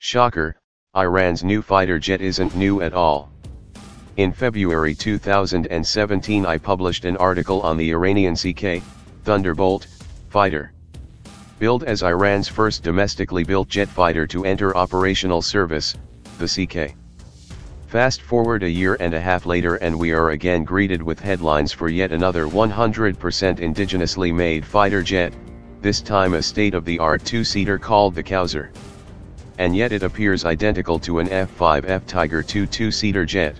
Shocker, Iran's new fighter jet isn't new at all. In February 2017 I published an article on the Iranian CK, Thunderbolt, fighter. Billed as Iran's first domestically built jet fighter to enter operational service, the CK. Fast forward a year and a half later and we are again greeted with headlines for yet another 100% indigenously made fighter jet, this time a state-of-the-art two-seater called the Kausar. And yet it appears identical to an F-5F Tiger II two-seater jet.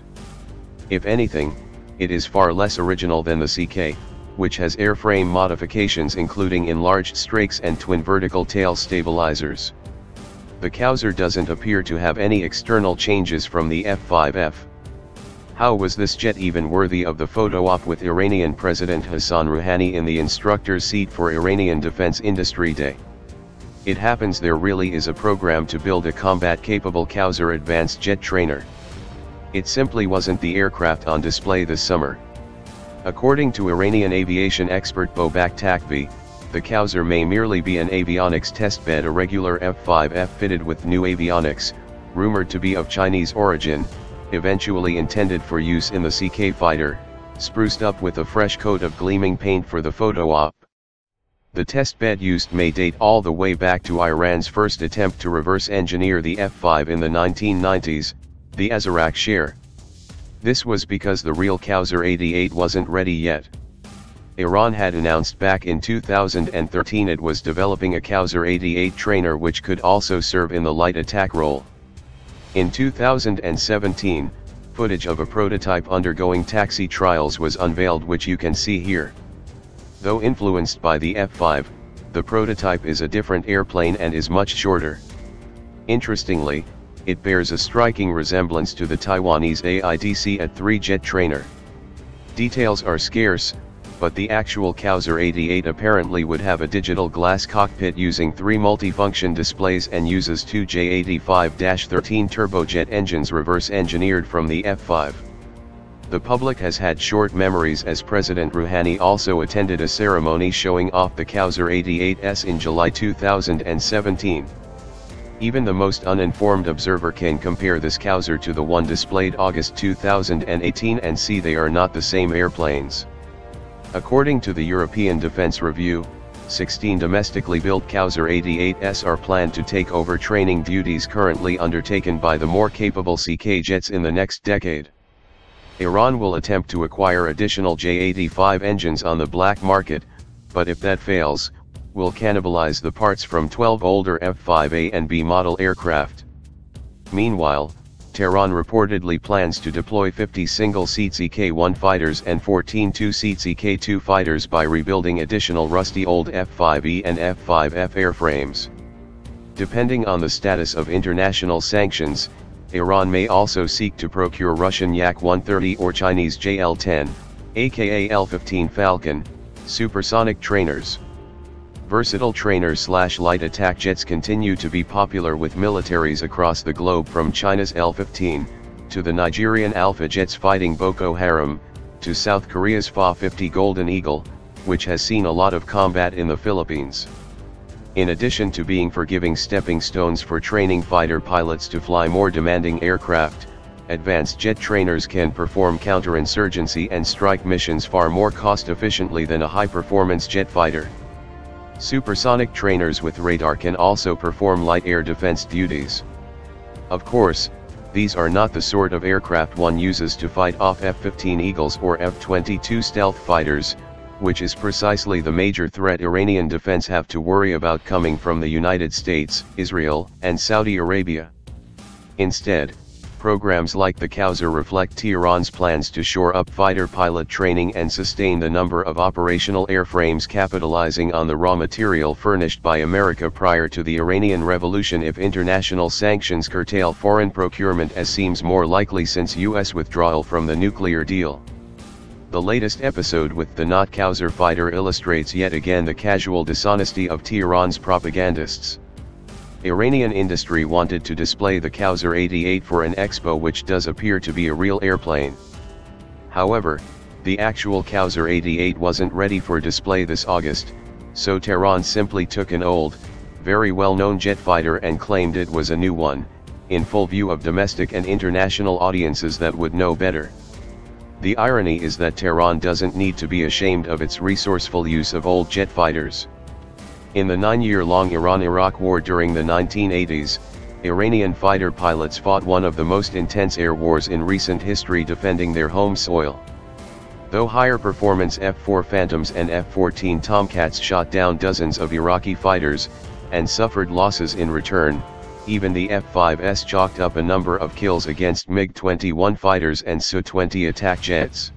If anything, it is far less original than the CK, which has airframe modifications including enlarged strakes and twin vertical tail stabilizers. The Kausar doesn't appear to have any external changes from the F-5F. How was this jet even worthy of the photo op with Iranian President Hassan Rouhani in the instructor's seat for Iranian Defense Industry Day? It happens there really is a program to build a combat-capable Kausar advanced jet trainer. It simply wasn't the aircraft on display this summer. According to Iranian aviation expert Babak Takvi, the Kausar may merely be an avionics testbed, a regular F-5F fitted with new avionics, rumored to be of Chinese origin, eventually intended for use in the CK fighter, spruced up with a fresh coat of gleaming paint for the photo op. The testbed used may date all the way back to Iran's first attempt to reverse engineer the F-5 in the 1990s, the Azarak Sher. This was because the real Kausar 88 wasn't ready yet. Iran had announced back in 2013 it was developing a Kausar 88 trainer which could also serve in the light attack role. In 2017, footage of a prototype undergoing taxi trials was unveiled, which you can see here. Though influenced by the F-5, the prototype is a different airplane and is much shorter. Interestingly, it bears a striking resemblance to the Taiwanese AIDC At-3 jet trainer. Details are scarce, but the actual Kausar 88 apparently would have a digital glass cockpit using 3 multifunction displays and uses 2 J85-13 turbojet engines reverse engineered from the F-5. The public has had short memories as President Rouhani also attended a ceremony showing off the Kausar 88S in July 2017. Even the most uninformed observer can compare this Kausar to the one displayed August 2018 and see they are not the same airplanes. According to the European Defence Review, 16 domestically built Kausar 88S are planned to take over training duties currently undertaken by the more capable CK jets in the next decade. Iran will attempt to acquire additional J-85 engines on the black market, but if that fails, will cannibalize the parts from 12 older F-5A and B model aircraft. Meanwhile, Tehran reportedly plans to deploy 50 single-seat CK-1 fighters and 14 two-seat CK-2 fighters by rebuilding additional rusty old F-5E and F-5F airframes. Depending on the status of international sanctions, Iran may also seek to procure Russian Yak-130 or Chinese JL-10, aka L-15 Falcon, supersonic trainers. Versatile trainer/light attack jets continue to be popular with militaries across the globe, from China's L-15, to the Nigerian Alpha jets fighting Boko Haram, to South Korea's Fa-50 Golden Eagle, which has seen a lot of combat in the Philippines. In addition to being forgiving stepping stones for training fighter pilots to fly more demanding aircraft, advanced jet trainers can perform counterinsurgency and strike missions far more cost-efficiently than a high-performance jet fighter. Supersonic trainers with radar can also perform light air defense duties. Of course, these are not the sort of aircraft one uses to fight off F-15 Eagles or F-22 stealth fighters, which is precisely the major threat Iranian defense have to worry about coming from the United States, Israel, and Saudi Arabia. Instead, programs like the Kausar reflect Tehran's plans to shore up fighter pilot training and sustain the number of operational airframes, capitalizing on the raw material furnished by America prior to the Iranian Revolution if international sanctions curtail foreign procurement, as seems more likely since U.S. withdrawal from the nuclear deal. The latest episode with the not Kausar fighter illustrates yet again the casual dishonesty of Tehran's propagandists. Iranian industry wanted to display the Kausar 88 for an expo, which does appear to be a real airplane. However, the actual Kausar 88 wasn't ready for display this August, so Tehran simply took an old, very well-known jet fighter and claimed it was a new one, in full view of domestic and international audiences that would know better. The irony is that Tehran doesn't need to be ashamed of its resourceful use of old jet fighters. In the 9-year-long Iran-Iraq war during the 1980s, Iranian fighter pilots fought one of the most intense air wars in recent history defending their home soil. Though higher performance F-4 Phantoms and F-14 Tomcats shot down dozens of Iraqi fighters, and suffered losses in return, even the F-5s chalked up a number of kills against MiG-21 fighters and Su-20 attack jets.